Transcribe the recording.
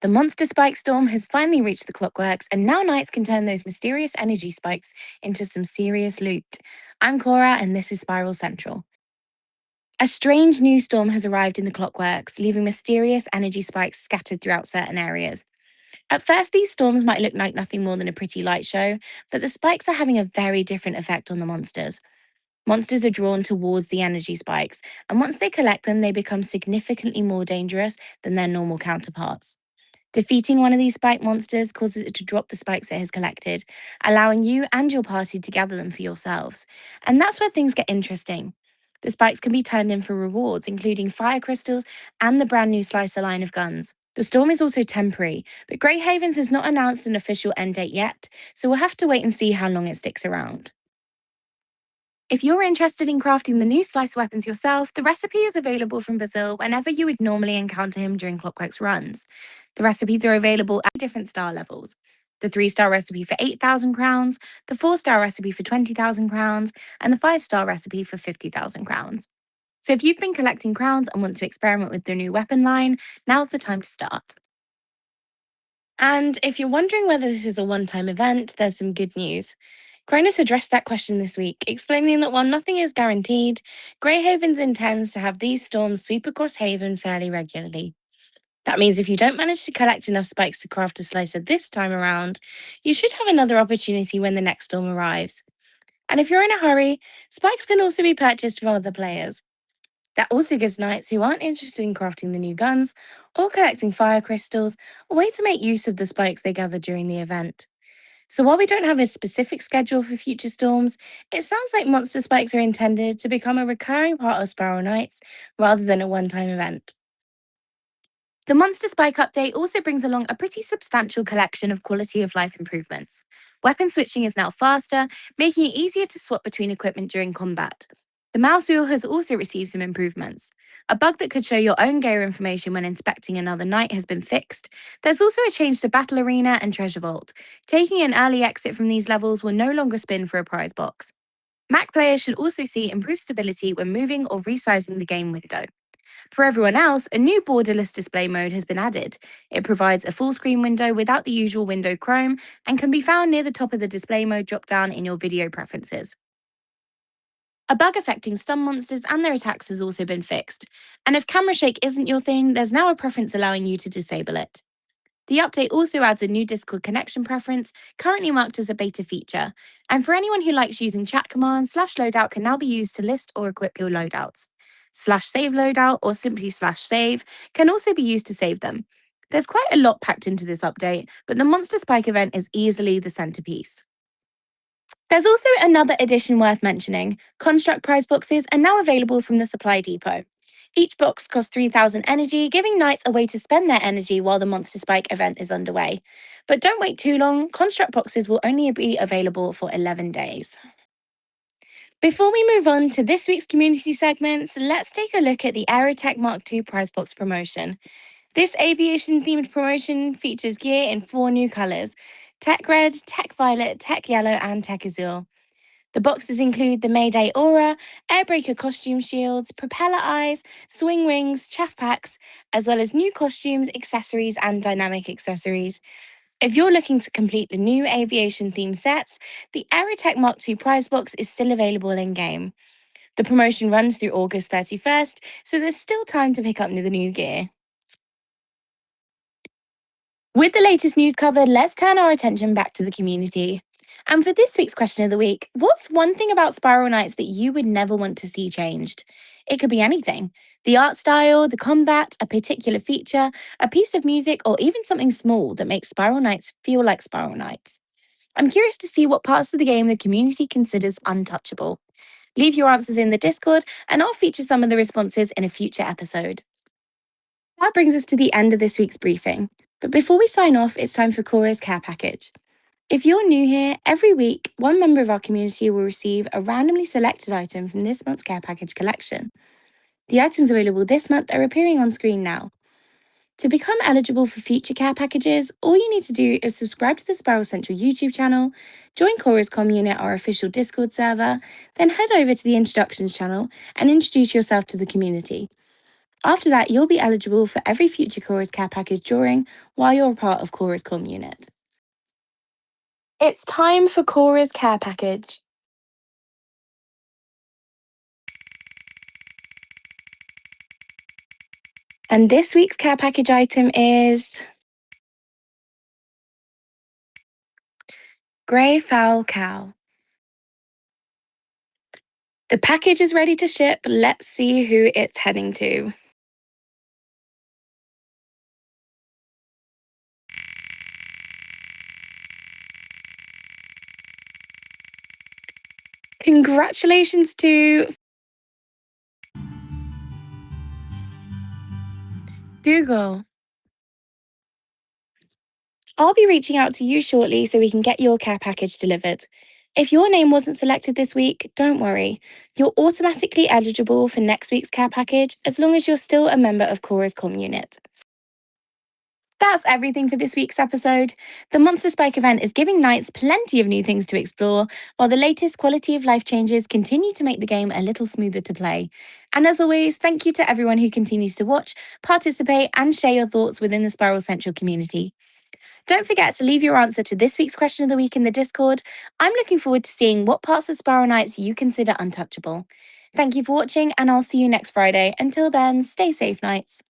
The monster spike storm has finally reached the clockworks, and now knights can turn those mysterious energy spikes into some serious loot. I'm Kora, and this is Spiral Central. A strange new storm has arrived in the clockworks, leaving mysterious energy spikes scattered throughout certain areas. At first, these storms might look like nothing more than a pretty light show, but the spikes are having a very different effect on the monsters. Monsters are drawn towards the energy spikes, and once they collect them, they become significantly more dangerous than their normal counterparts. Defeating one of these spike monsters causes it to drop the spikes it has collected, allowing you and your party to gather them for yourselves. And that's where things get interesting. The spikes can be turned in for rewards, including fire crystals and the brand new Slicer line of guns. The storm is also temporary, but Grey Havens has not announced an official end date yet, so we'll have to wait and see how long it sticks around. If you're interested in crafting the new slice weapons yourself, the recipe is available from Brazil whenever you would normally encounter him during Clockwork's runs. The recipes are available at different star levels. The 3-star recipe for 8,000 crowns, the 4-star recipe for 20,000 crowns, and the 5-star recipe for 50,000 crowns. So if you've been collecting crowns and want to experiment with the new weapon line, now's the time to start. And if you're wondering whether this is a one-time event, there's some good news. Cronus addressed that question this week, explaining that while nothing is guaranteed, Grey Havens intends to have these storms sweep across Haven fairly regularly. That means if you don't manage to collect enough spikes to craft a slicer this time around, you should have another opportunity when the next storm arrives. And if you're in a hurry, spikes can also be purchased from other players. That also gives knights who aren't interested in crafting the new guns or collecting fire crystals a way to make use of the spikes they gather during the event. So while we don't have a specific schedule for future storms, it sounds like monster spikes are intended to become a recurring part of Spiral Nights rather than a one-time event. The Monster Spike update also brings along a pretty substantial collection of quality of life improvements. Weapon switching is now faster, making it easier to swap between equipment during combat. The mouse wheel has also received some improvements. A bug that could show your own gear information when inspecting another knight has been fixed. There's also a change to Battle Arena and Treasure Vault. Taking an early exit from these levels will no longer spin for a prize box. Mac players should also see improved stability when moving or resizing the game window. For everyone else, a new borderless display mode has been added. It provides a full screen window without the usual window chrome and can be found near the top of the display mode drop-down in your video preferences. A bug affecting stun monsters and their attacks has also been fixed, and if camera shake isn't your thing, there's now a preference allowing you to disable it. The update also adds a new Discord connection preference, currently marked as a beta feature, and for anyone who likes using chat commands, /loadout can now be used to list or equip your loadouts. /save loadout or simply /save can also be used to save them. There's quite a lot packed into this update, but the Monster Spike event is easily the centerpiece. There's also another addition worth mentioning. Construct prize boxes are now available from the supply depot. Each box costs 3,000 energy, giving knights a way to spend their energy while the Monster Spike event is underway. But don't wait too long, construct boxes will only be available for 11 days. Before we move on to this week's community segments, let's take a look at the Aerotech MK II prize box promotion. This aviation-themed promotion features gear in 4 new colours: Tech Red, Tech Violet, Tech Yellow, and Tech Azure. The boxes include the Mayday Aura, Airbreaker costume shields, propeller eyes, swing wings, chaff packs, as well as new costumes, accessories, and dynamic accessories. If you're looking to complete the new aviation-themed sets, the Aerotech MK II prize box is still available in-game. The promotion runs through August 31st, so there's still time to pick up the new gear. With the latest news covered, let's turn our attention back to the community. And for this week's question of the week, what's one thing about Spiral Nights that you would never want to see changed? It could be anything: the art style, the combat, a particular feature, a piece of music, or even something small that makes Spiral Nights feel like Spiral Nights. I'm curious to see what parts of the game the community considers untouchable. Leave your answers in the Discord, and I'll feature some of the responses in a future episode. That brings us to the end of this week's briefing. But before we sign off, it's time for Cora's care package. If you're new here, every week, one member of our community will receive a randomly selected item from this month's care package collection. The items available this month are appearing on screen now. To become eligible for future care packages, all you need to do is subscribe to the Spiral Central YouTube channel, join Cora's commune at our official Discord server, then head over to the Introductions channel and introduce yourself to the community. After that, you'll be eligible for every future Cora's care package drawing while you're a part of Cora's comm unit. It's time for Cora's care package. And this week's care package item is Grey Fowl Cow. The package is ready to ship. Let's see who it's heading to. Congratulations to Google. I'll be reaching out to you shortly so we can get your care package delivered. If your name wasn't selected this week, don't worry. You're automatically eligible for next week's care package as long as you're still a member of Cora's comm unit. That's everything for this week's episode. The Monster Spike event is giving Knights plenty of new things to explore, while the latest quality of life changes continue to make the game a little smoother to play. And as always, thank you to everyone who continues to watch, participate, and share your thoughts within the Spiral Central community. Don't forget to leave your answer to this week's question of the week in the Discord. I'm looking forward to seeing what parts of Spiral Knights you consider untouchable. Thank you for watching, and I'll see you next Friday. Until then, stay safe, Knights.